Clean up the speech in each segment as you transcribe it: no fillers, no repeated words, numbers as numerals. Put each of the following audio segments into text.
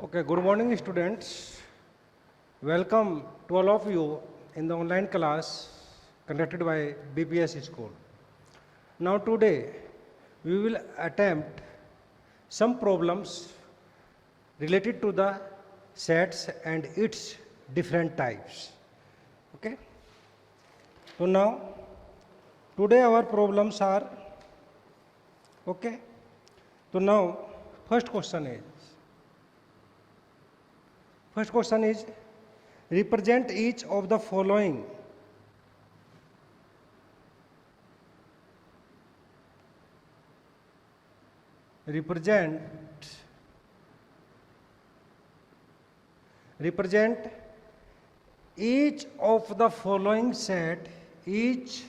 Okay, good morning, students. Welcome to all of you in the online class conducted by BPS School. Now, today we will attempt some problems related to the sets and its different types. Okay. So now, today our problems are okay. So now, first question is represent each of the following represent each of the following set, each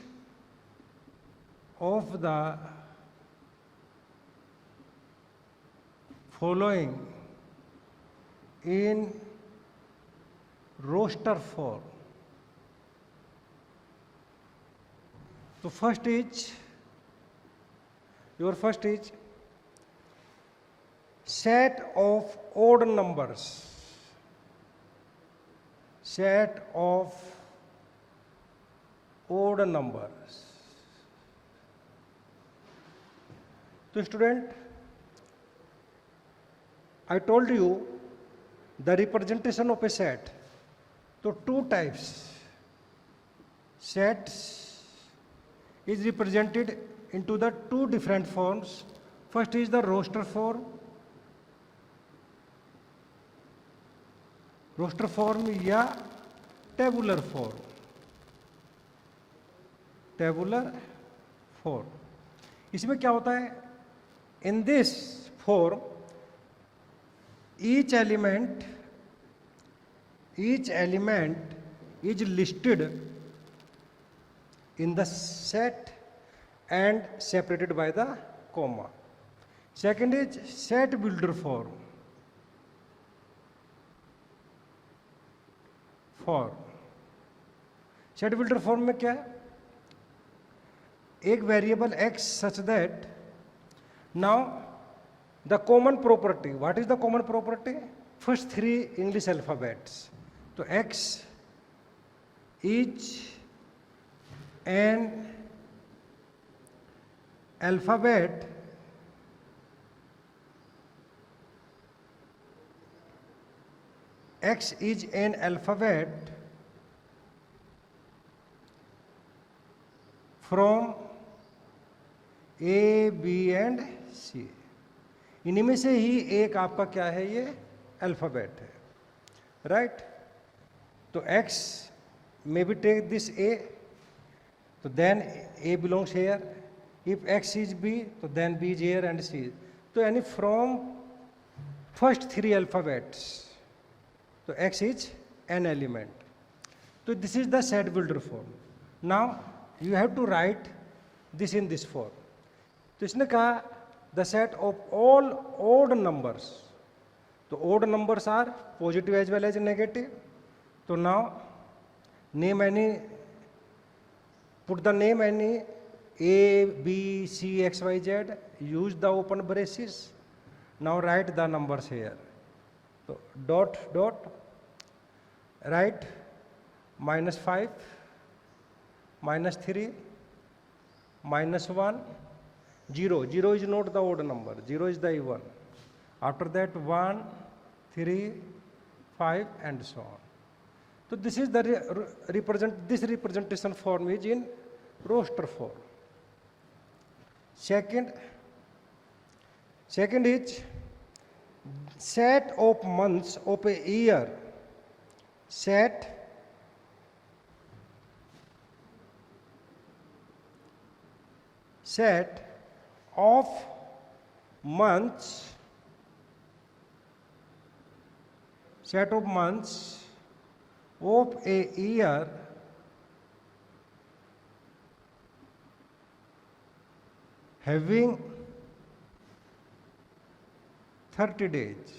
of the following in roster form. So first is set of odd numbers. Set of odd numbers. So student, I told you the representation of a set. So two types. Sets is represented into the two different forms. First is the roster form. Roster form या tabular form. Tabular form इसमें क्या होता है? In this form each element is listed in the set and separated by the comma. Second is set builder form. Set builder form में क्या है? एक variable x such that now the common property. What is the common property? First three English alphabets. तो x is an alphabet X is an alphabet from A, B and C. इन्हीं में से ही एक आपका क्या है? ये अल्फाबेट है, राइट? तो X may be take this A, तो then A belongs here. If X is B, तो then B is here and C. तो यानी from first three alphabets. So X is an element. So this is the set builder form. Now you have to write this in this form. तो इसने कहा the set of all odd numbers. तो odd numbers are positive as well as negative. So now name any, put the name any A, B, C, X, Y, Z. Use the open braces. Now write the numbers here. So dot write -5, -3, -1, 0. 0 is not the odd number. 0 is the even. After that 1, 3, 5 and so on. So this is the this representation form is in roster form. Second is set of months of a year. Set of months of a year having 30 days.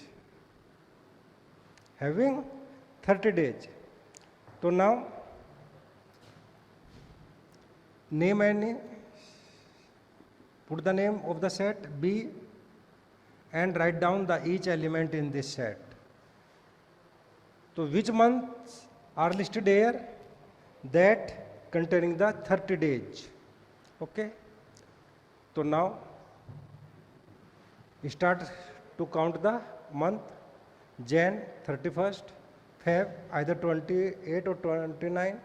Having 30 days. So now name any, put the name of the set B and write down the each element in this set. तो which month are listed here that containing the 30 days. Okay, so now start to count the month. Jan 31st, Feb either 28 or 29,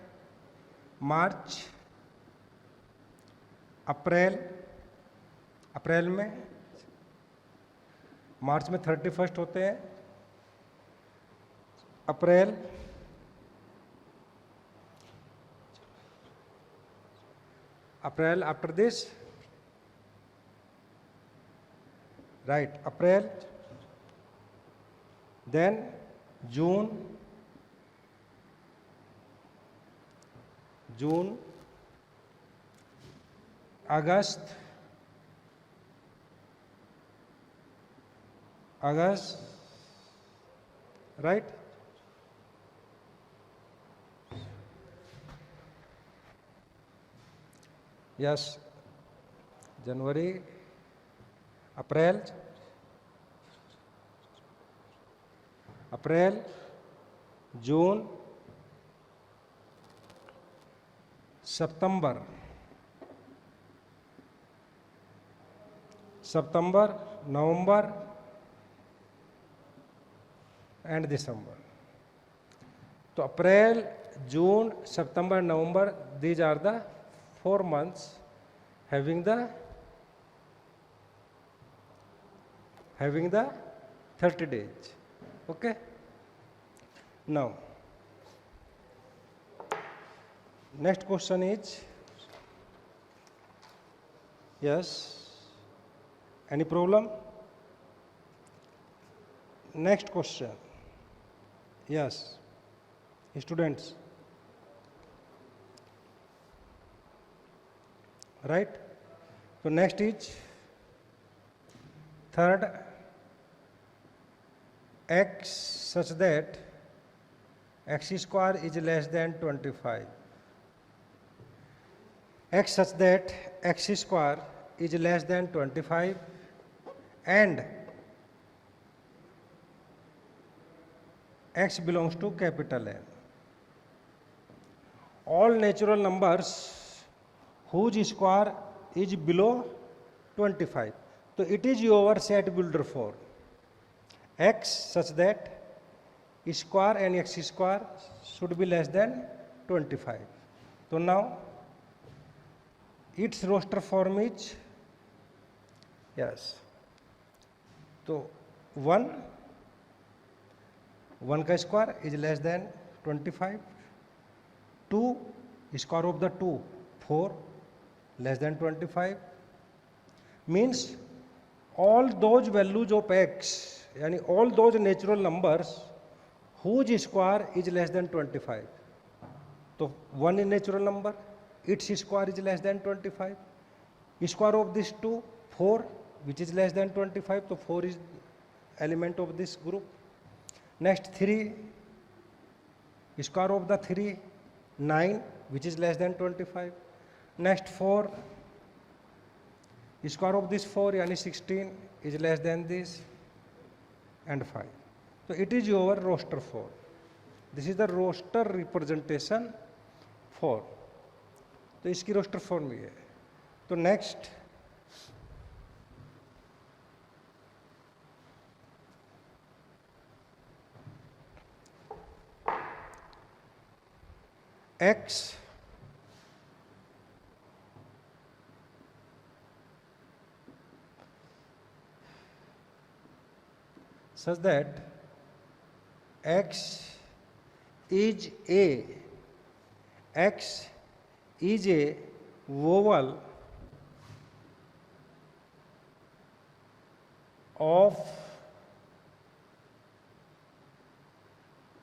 March, अप्रैल में, मार्च में 31st होते हैं, अप्रैल, after this, right, April, then June, August, right, yes, January, April, June, September, November and December. So April, June, September, November, these are the 4 months having the 30 days. Okay. Now, next question is, yes, any problem? Next question, yes, students, right? So next is third, x such that x square is less than 25. X such that x square is less than 25 and x belongs to capital N. All natural numbers whose square is below 25. So it is your set builder for x such that square and x square should be less than 25. So now its roster form is, yes, so 1 का square is less than 25, 2 square of the 2 4 less than 25, means all those values of x, yani all those natural numbers whose square is less than 25. So 1 is natural number, its square is less than 25, square of this 2 4 which is less than 25, so 4 is element of this group. Next 3, square of the 3 9 which is less than 25. Next 4, square of this 4 yani 16 is less than this, and 5. So it is your roster 4. This is the roster representation 4. तो इसकी roster form ये है. तो next x such that x is a vowel of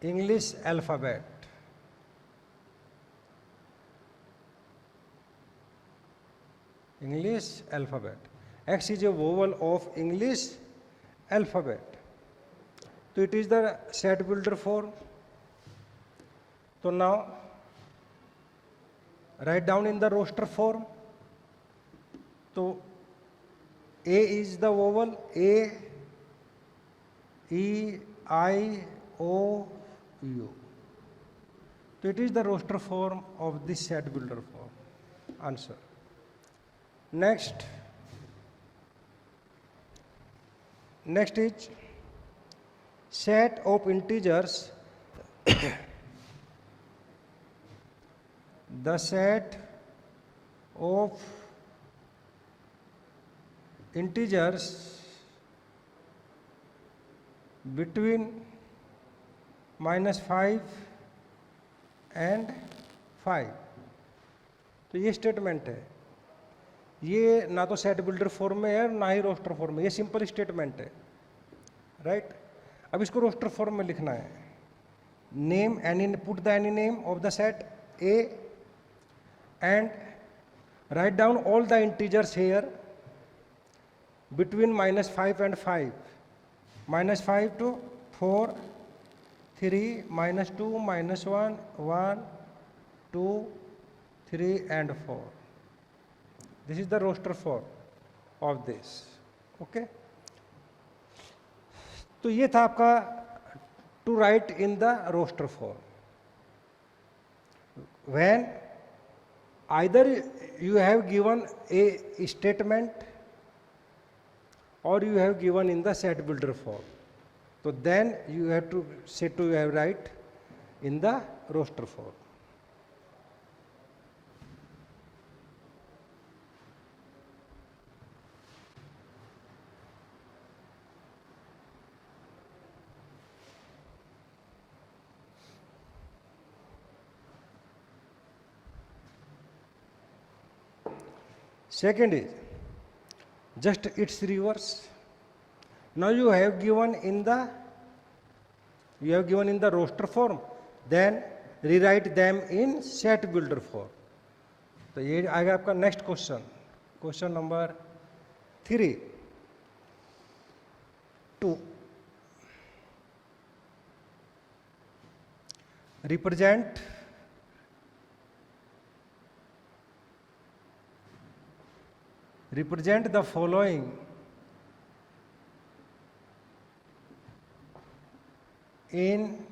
English alphabet. English alphabet. X is a vowel of English alphabet. So it is the set builder form. So now write down in the roster form. So A is the vowel, A, E, I, O, U. So it is the roster form of this set builder form. Answer. Next is set of integers. The set of integers between -5 and 5. तो ये statement है, ये ना तो set builder form में है ना ही roster form में, ये सिंपल स्टेटमेंट है, राइट। अब इसको रोस्टर फॉर्म में लिखना है। Name any, put the any name of the set A and write down all the integers here between -5 and 5. -5 to 4, 3, -2, -1, 1, 2, 3 and 4. This is the roster form of this. Okay. तो ये था आपका to write in the roster form. When either you have given a statement or you have given in the set builder form, so then you have to say to have write in the roster form. Second is just its reverse. Now you have given in the roster form, then rewrite them in set builder form. तो ये आएगा आपका next question number 3. 2. Represent the following in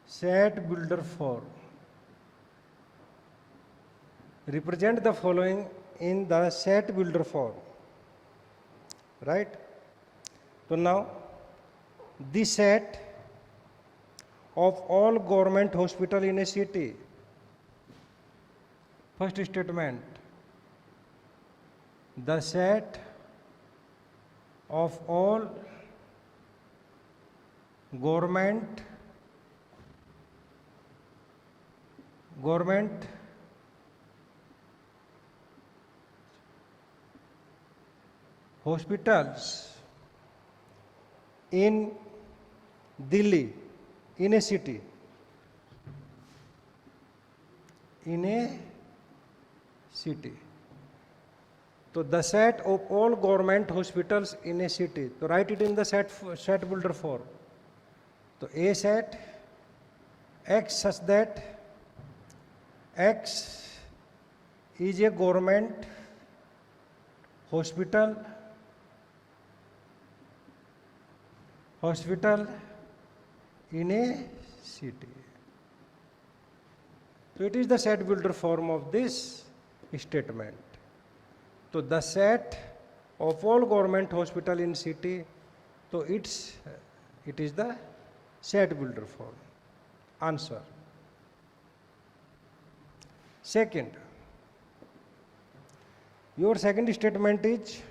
set builder form. Represent the following in the set builder form, right? So now the set of all government hospital in a city. First statement, the set of all government hospitals in Delhi, in a city, So the set of all government hospitals in a city. So write it in the set builder form. So a set X such that X is a government hospital in a city. So it is the set builder form of this statement. So the set of all government hospital in city, so it is the set builder form. Answer. Second, your second statement is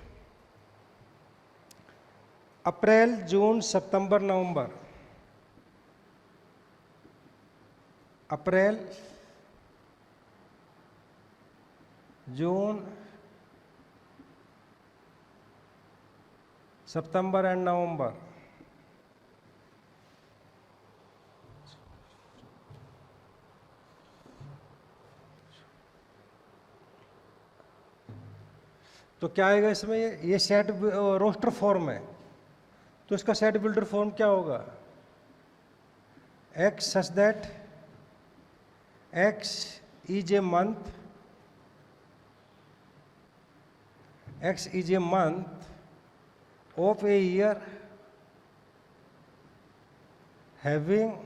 April, June, September, November. April, June, September and November. तो क्या आएगा इसमें, ये set roster form है, तो इसका set builder form क्या होगा, X such that X is a month, X is a month of a year having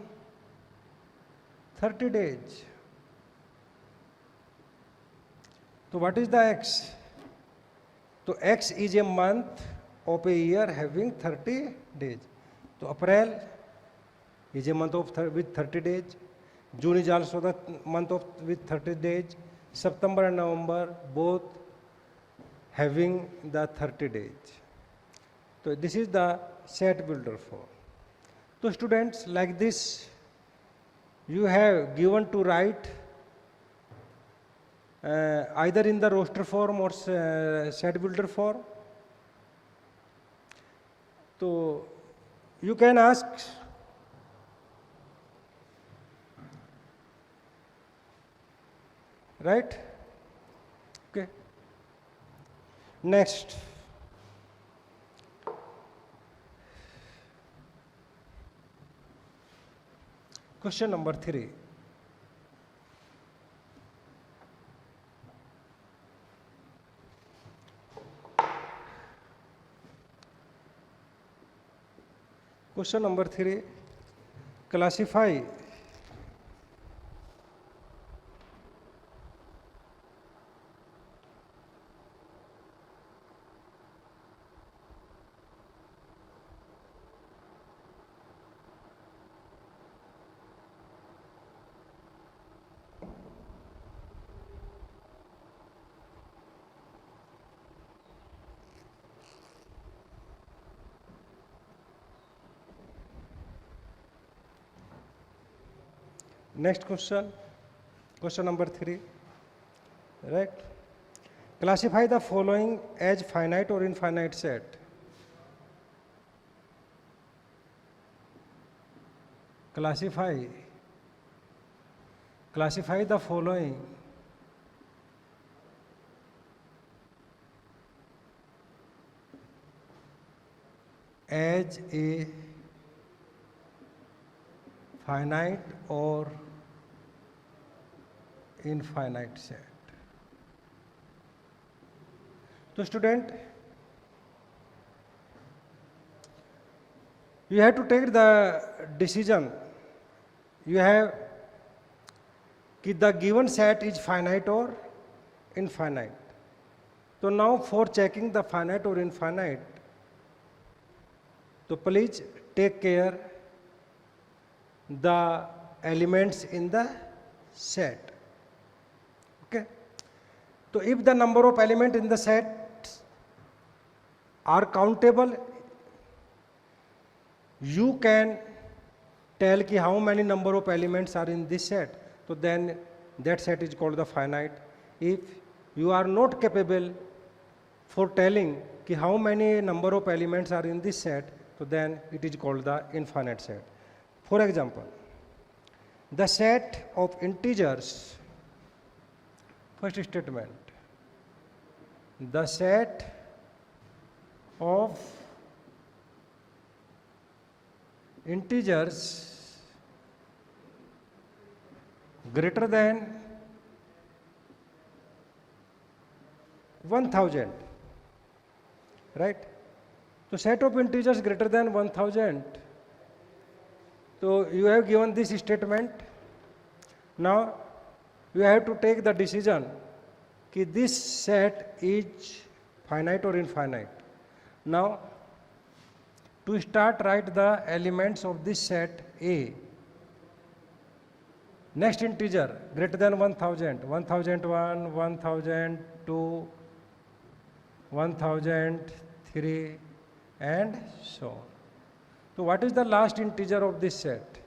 30 days. So what is the X? So X is a month of a year having 30 days. So April is a month of with 30 days. June is also the month of with 30 days. September and November both having the 30 days. So this is the set builder form. So students, like this, you have given to write either in the roster form or set builder form. So you can ask right? Okay. Next. Question number 3. Question number 3. Classify next question, question number 3, right? Classify the following as finite or infinite set. Classify the following as a finite or infinite set. So student, you have to take the decision. You have कि the given set is finite or infinite. So now for checking the finite or infinite, so please take care the elements in the set. Okay. So if the number of elements in the set are countable, you can tell ki how many number of elements are in this set. So then that set is called the finite. If you are not capable for telling ki how many number of elements are in this set, so then it is called the infinite set. For example, the set of integers, first statement, the set of integers greater than 1000, right? So set of integers greater than 1000. So you have given this statement. Now you have to take the decision that this set is finite or infinite. Now to start, write the elements of this set A. Next integer greater than 1000, 1001, 1002, 1003 and so on. So what is the last integer of this set?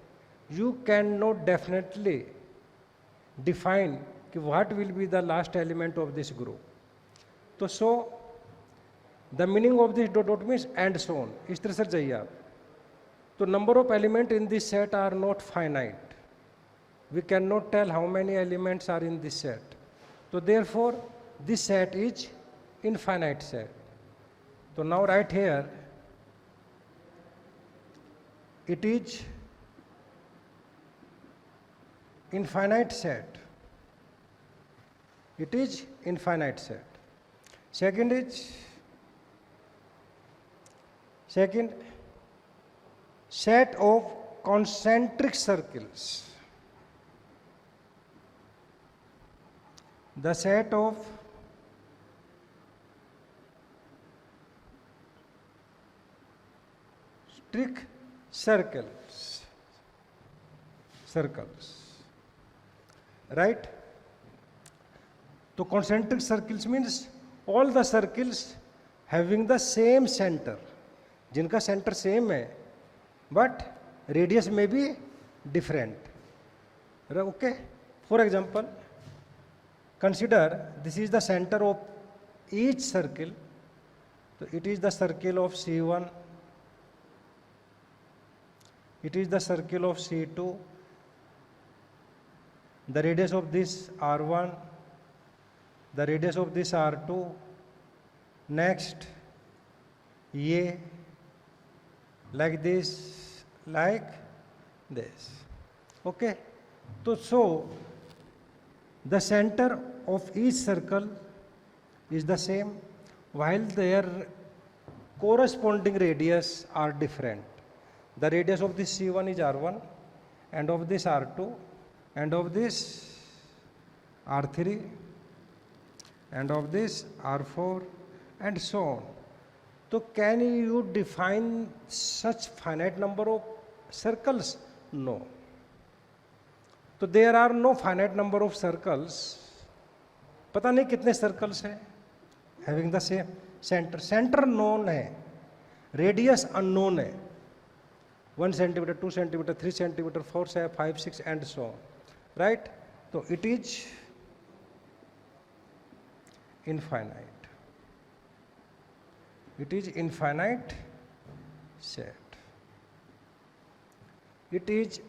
You cannot definitely define what will be the last element of this group. So the meaning of this dot means and so on. इस तरह से जाइए आप. So number of elements in this set are not finite. We cannot tell how many elements are in this set. So therefore this set is infinite set. So now write here, it is infinite set. It is infinite set. Second set of concentric circles. The set of concentric circles, right? So concentric circles means all the circles having the same center, जिनका center same है, but radius may be different. Okay? For example, consider this is the center of each circle. So it is the circle of C1, it is the circle of C2, the radius of this R1, the radius of this R2, next ये, like this, okay? So the center of each circle is the same while their corresponding radius are different. The radius of this C1 is R1 and of this R2 and of this R3 and of this R4 and so on. So can you define such finite number of circles? No. So there are no finite number of circles. पता नहीं कितने circles हैं having the same center. Center known है, radius unknown है. 1 centimeter, 2 centimeter, 3 centimeter, 4, 5, 6 and so on. Right? So it is infinite. It is infinite set. It is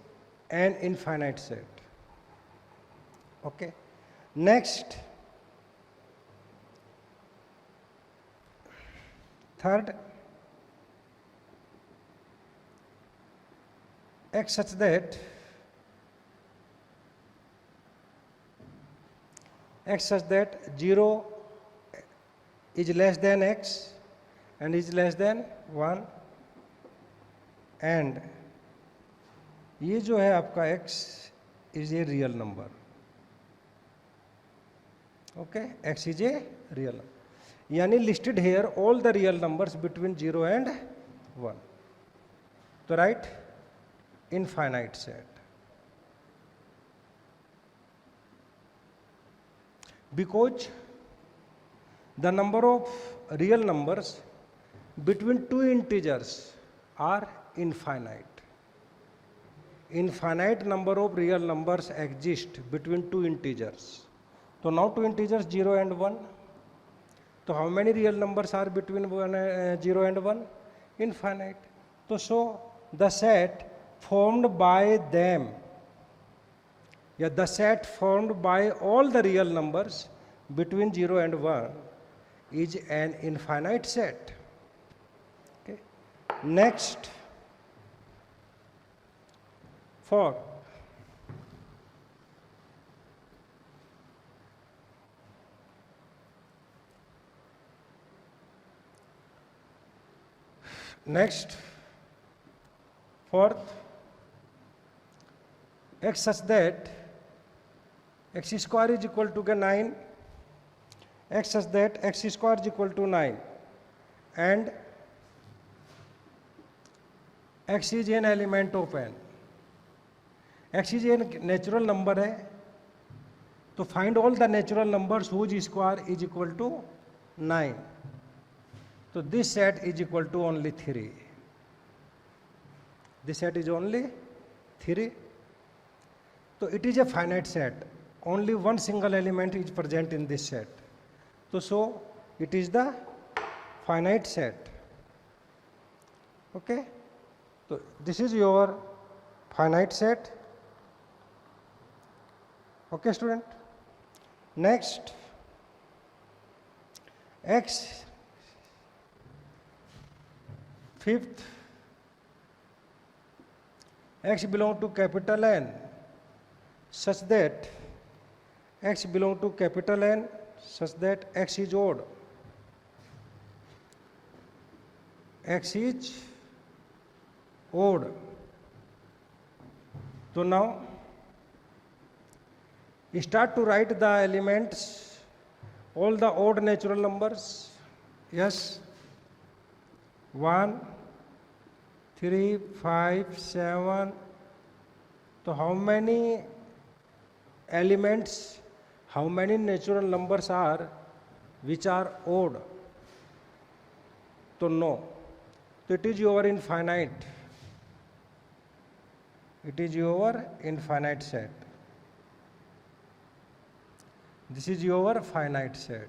an infinite set. Okay. Next, third, x such that x such that 0 is less than x and is less than 1 and ये जो है आपका x is a real number. Okay, x is a real number. यानी listed here all the real numbers between 0 and 1. तो right, infinite set. Because the number of real numbers between two integers are infinite. Infinite number of real numbers exist between two integers. So now two integers 0 and 1. So how many real numbers are between 0 and 1? Infinite. So the set formed by them, the set formed by all the real numbers between 0 and 1 is an infinite set. Okay. Next, for fourth, x such that x square is equal to 9, x such that x square is equal to 9 and x is an element of n. x is a natural number है, तो find all the natural numbers whose square is equal to 9. So this set is equal to only 3. This set is only 3. So it is a finite set. Only one single element is present in this set. So it is the finite set. Okay. So this is your finite set. Okay, student. Next, x, fifth, x belong to capital N such that x belong to capital N such that x is odd. X is odd तो now start to write the elements, all the odd natural numbers. Yes, 1 3 5 7. So how many elements, how many natural numbers are which are odd? So no, so it is your infinite, it is your infinite set. This is your finite set.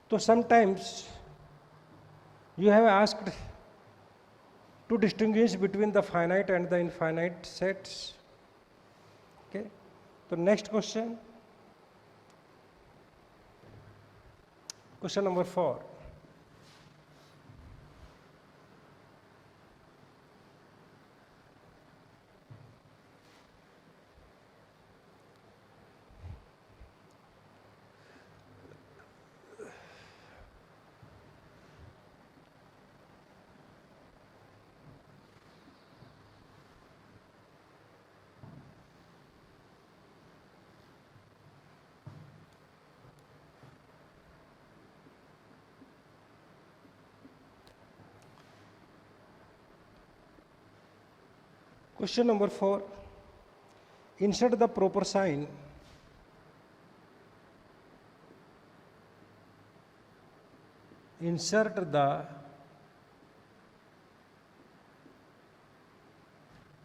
So sometimes you have asked to distinguish between the finite and the infinite sets. Okay. So next question. Question number 4. Question number 4. Insert the proper sign insert the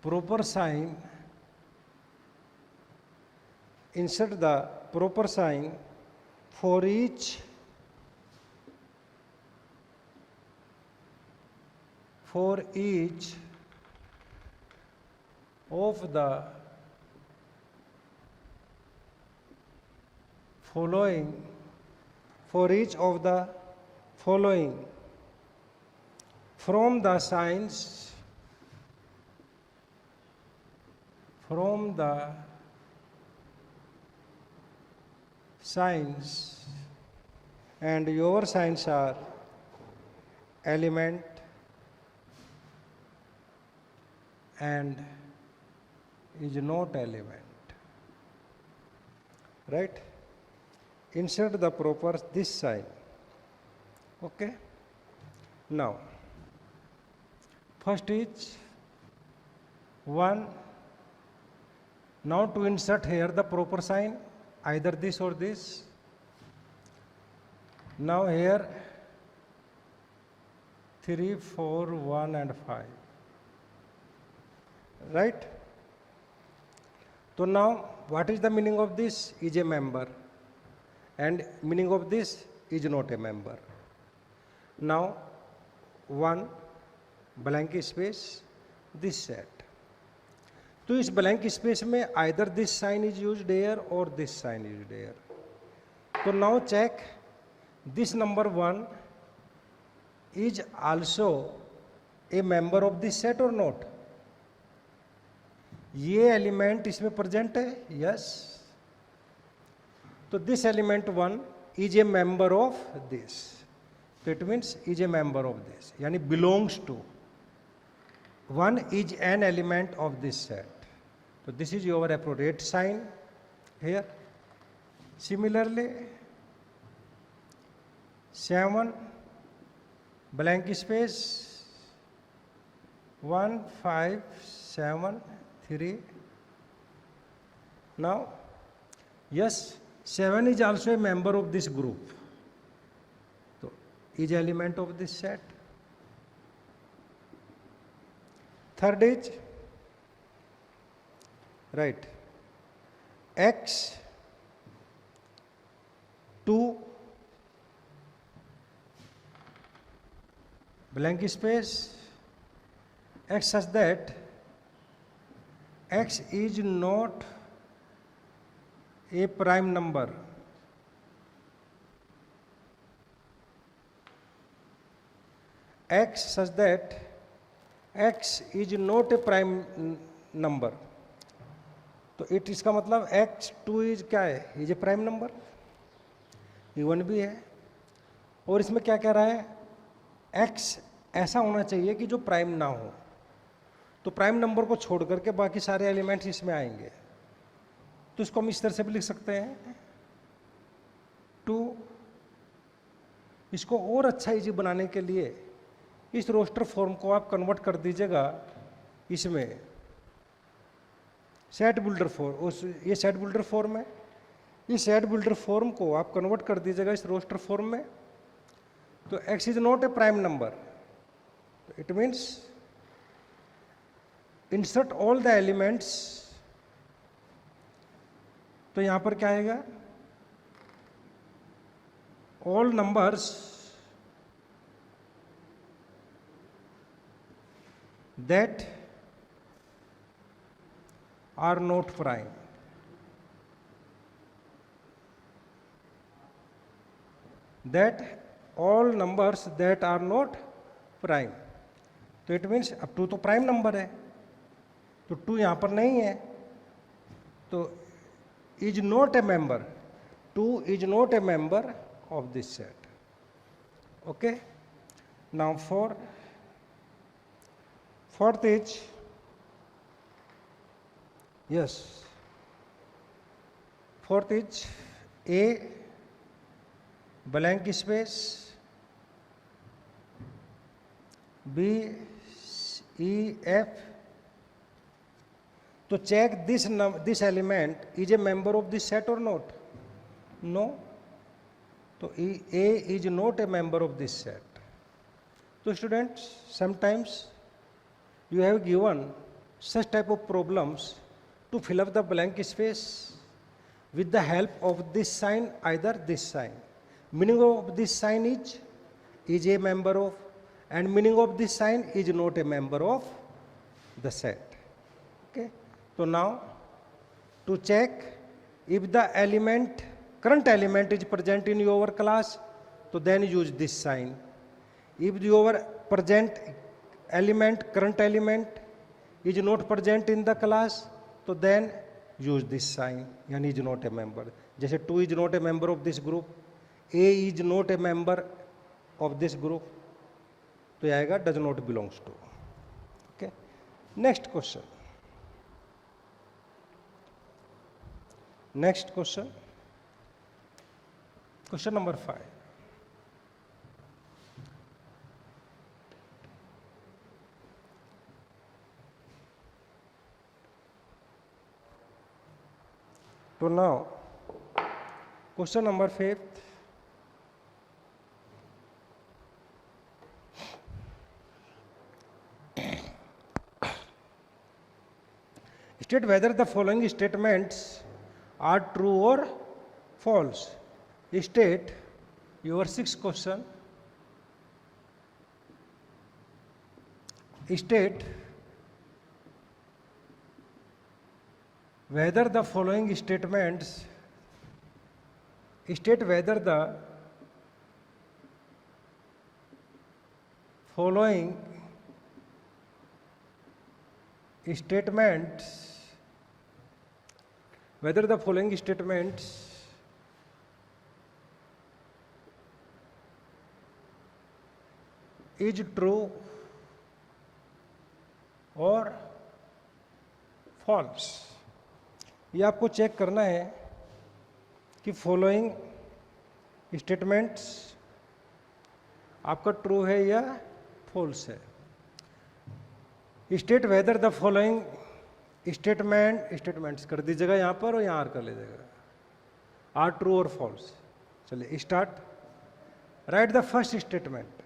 proper sign insert the proper sign for each of the following from the signs and your signs are element and is not element, right? Insert the proper this sign. Okay. Now first is 1. Now to insert here the proper sign, either this or this. Now here 3 4 1 and 5, right? So now what is the meaning of this? Is a member, and meaning of this is not a member. Now 1 blank space this set. तो इस blank space में either this sign is used here or this sign is used here. So now check this number 1 is also a member of this set or not. ये element इसमें present है, yes. तो this element 1 is a member of this, तो it means is a member of this, यानी belongs to. 1 is an element of this set. तो this is your appropriate sign here. Similarly 7 blank space 1 5 7 3. Now yes, 7 is also a member of this group, so is element of this set. Third is right x 2 blank space x such that x is not a prime number. X such that x is not a prime number. तो it इसका मतलब x2 is क्या है? Is a prime number. Even भी है. और इसमें क्या कह रहा है? x ऐसा होना चाहिए कि जो प्राइम ना हो. तो प्राइम नंबर को छोड़ करके बाकी सारे एलिमेंट्स इसमें आएंगे। तो इसको हम इस तरह से भी लिख सकते हैं 2। इसको और अच्छा इजी बनाने के लिए इस रोस्टर फॉर्म को आप कन्वर्ट कर दीजिएगा इसमें सेट बिल्डर फॉर्म। ये सेट बिल्डर फॉर्म है, इस सेट बिल्डर फॉर्म को आप कन्वर्ट कर दीजिएगा इस रोस्टर फॉर्म में। तो x is not a prime number, it means insert all the elements. तो यहां पर क्या आएगा, all numbers that are not prime. That all numbers that are not prime. तो इट मीन्स अब 2 तो प्राइम नंबर है, तो 2 यहां पर नहीं है, तो is not A member, 2 is not A member of this set. Okay, now fourth is, yes, fourth is a blank space, b e f. तो check this element is a member of this set or not. No. तो A is not a member of this set. So students, sometimes you have given such type of problems to fill up the blank space with the help of this sign, either this sign. Meaning of this sign is a member of, and meaning of this sign is not a member of the set. Okay. So now to check if the current element is present in your class, so then use this sign. If your present element, current element is not present in the class, so then use this sign, yani is not a member. जैसे 2 is not a member of this group, A is not a member of this group, तो ये आएगा does not belongs to. Okay. Next question. Next question. Question number 5. So now, question number 5. State whether the following statements are true or false. State your 6th question. State whether the following statements, state whether the following statements, whether the following statements is true or false. ये आपको check करना है कि following statements आपका true है या false है. State whether the following statements कर दीजिएगा यहाँ पर और यहाँ आर कर लीजिएगा, आर ट्रू और फॉल्स. चलिए start. Right the first statement.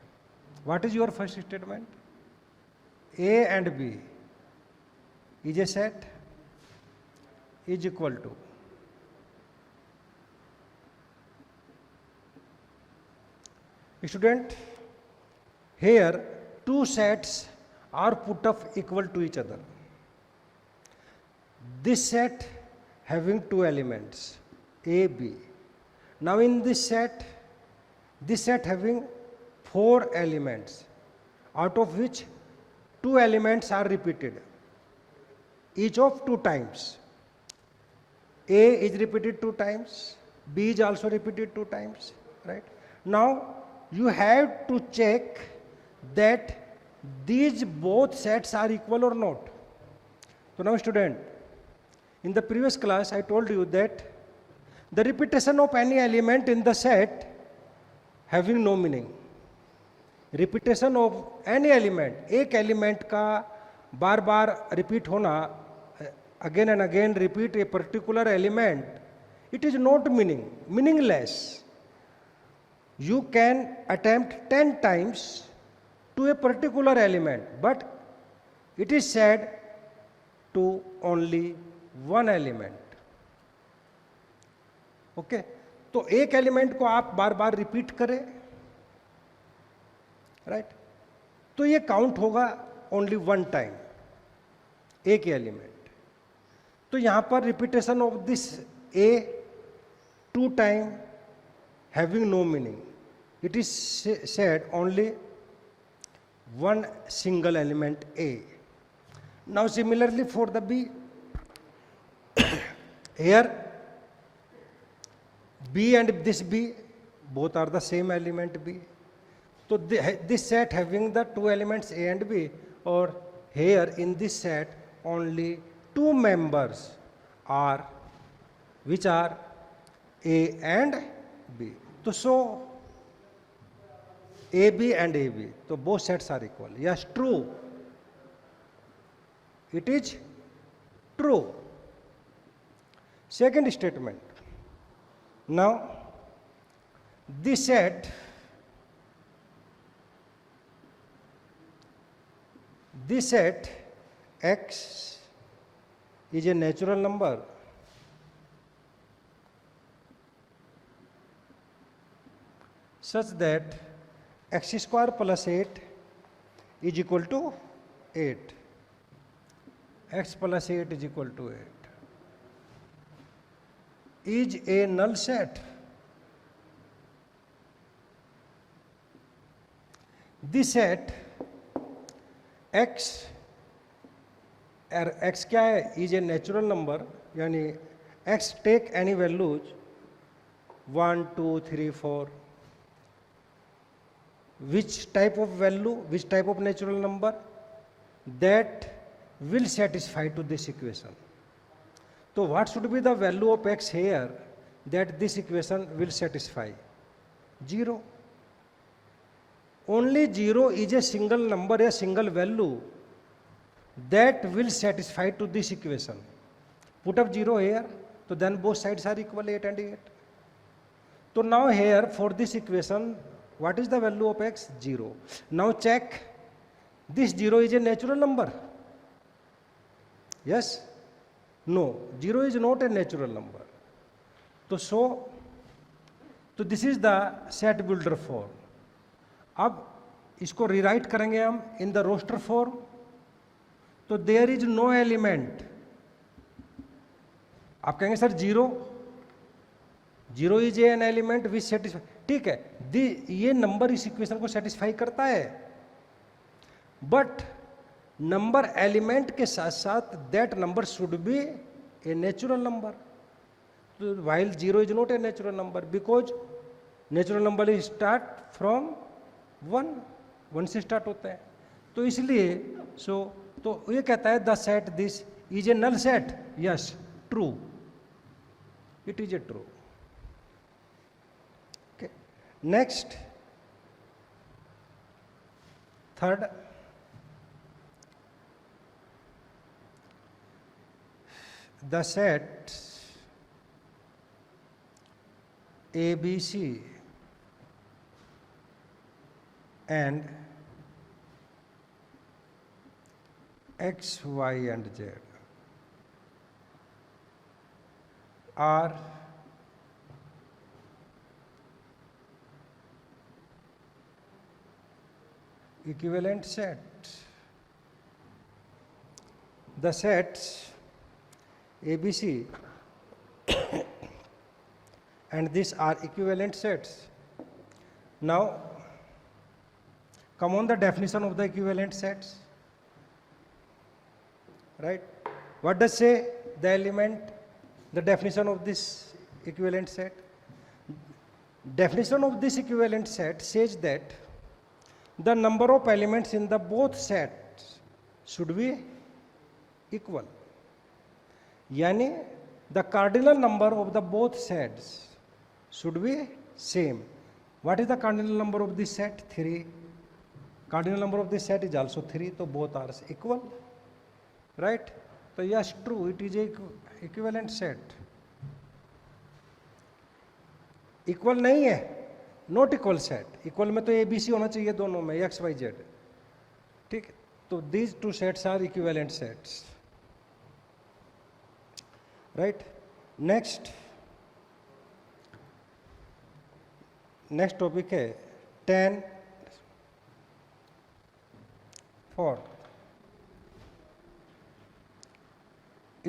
What is your first statement? A and B is a set is equal to student. Here two sets are put up equal to each other. This set having two elements A, B. Now in this set having four elements, out of which two elements are repeated, each of 2 times. A is repeated 2 times, B is also repeated 2 times, right? Now you have to check that these both sets are equal or not. So now student, in the previous class I told you that the repetition of any element in the set having no meaning. Repetition of any element, एक element का बार बार repeat होना, again and again repeat a particular element, it is not meaningless. You can attempt 10 times to a particular element, but it is said to only one element. Okay? तो एक element को आप बार बार repeat करें, right, तो ये count होगा only one time, एक element. तो यहां पर repetition of this A 2 time having no meaning. It is said only one single element A. Now similarly for the B, here B and this B both are the same element B. So this set having the 2 elements A and B, or here in this set only 2 members are, which are A and B. So AB and AB, so both sets are equal. Yes, true. It is true. Second statement. Now this set X is a natural number such that x square plus 8 is equal to 8. X plus 8 is equal to 8. Is a null set. This set x क्या है, is a natural number, यानी x take any values 1, 2, 3, 4. Which type of value, which type of natural number that will satisfy to this equation. So what should be the value of x here that this equation will satisfy? 0. Only 0 is a single number, a single value that will satisfy to this equation. Put up 0 here, so then both sides are equal, 8 and 8. So now here for this equation, what is the value of x? 0. Now check, this 0 is a natural number. Yes? No, 0 is not a natural number. So this is the set builder form. अब इसको rewrite करेंगे हम in the roster form. तो there is no element. आप कहेंगे sir 0 is an element which satisfy. ठीक है, ये नंबर इस इक्वेशन को सेटिस्फाई करता है, बट नंबर एलिमेंट के साथ साथ that number should be a natural number. While 0 is not a natural number, because natural number is start from 1 से स्टार्ट होता है. तो इसलिए तो ये कहता है the set this is a null set. Yes, true, it is a true. Next, third, the set ABC and X, Y and Z are equivalent sets. The sets ABC and these are equivalent sets. Now come on the definition of the equivalent sets. Right? What does say the element, the definition of this equivalent set? Definition of this equivalent set says that the number of elements in the both sets should be equal. यानी the cardinal number of the both sets should be same. What is the cardinal number of this set? 3. Cardinal number of this set is also 3. So both are equal, right? So yes, true, it is a equivalent set. Equal नहीं है, not equal set. Equal में तो ABC होना चाहिए दोनों में, X, Y, Z. ठीक, तो these two sets are equivalent sets, right? Next topic है tan 4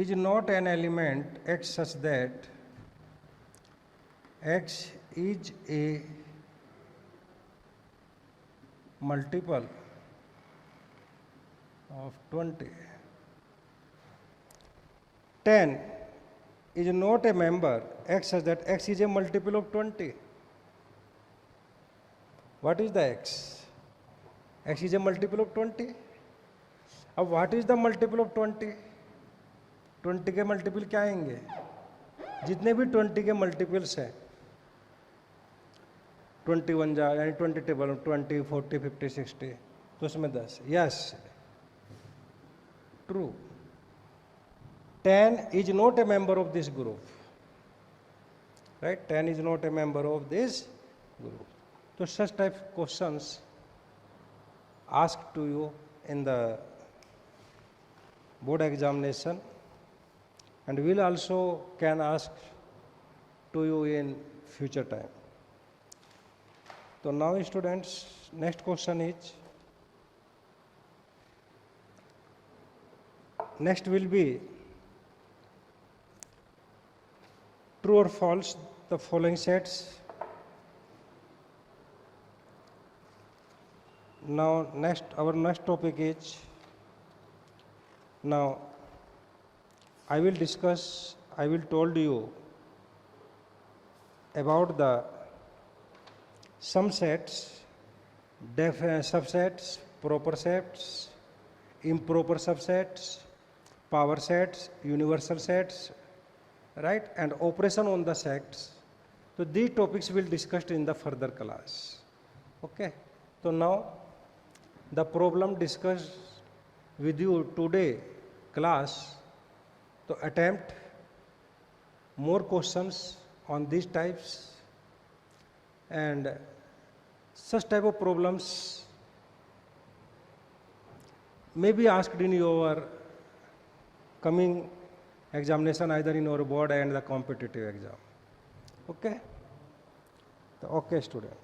is not an element x such that x is a multiple of 20. 10 is not a member x such that x is a multiple of 20. What is the x? X is a multiple of 20. अब what is the multiple of 20? 20 के multiple क्या आएंगे? जितने भी 20 के multiples हैं, 21 जा यानी 20 टेबल 20, 40, 50, 60, तो उसमें 10. Yes, true. 10 is not a member of this group, right? 10 is not a member of this group. So such type of questions asked to you in the board examination, and will also can ask to you in future time. So now students, next question is, next will be true or false the following sets. Now our next topic is, now I will told you about the some sets, subsets, proper sets, improper subsets, power sets, universal sets, right, and operation on the sets. So these topics will discussed in the further class. Okay, so now the problem discussed with you today class, to attempt more questions on these types, and such type of problems may be asked in your coming examination, either in your board and the competitive exam. Okay, okay student.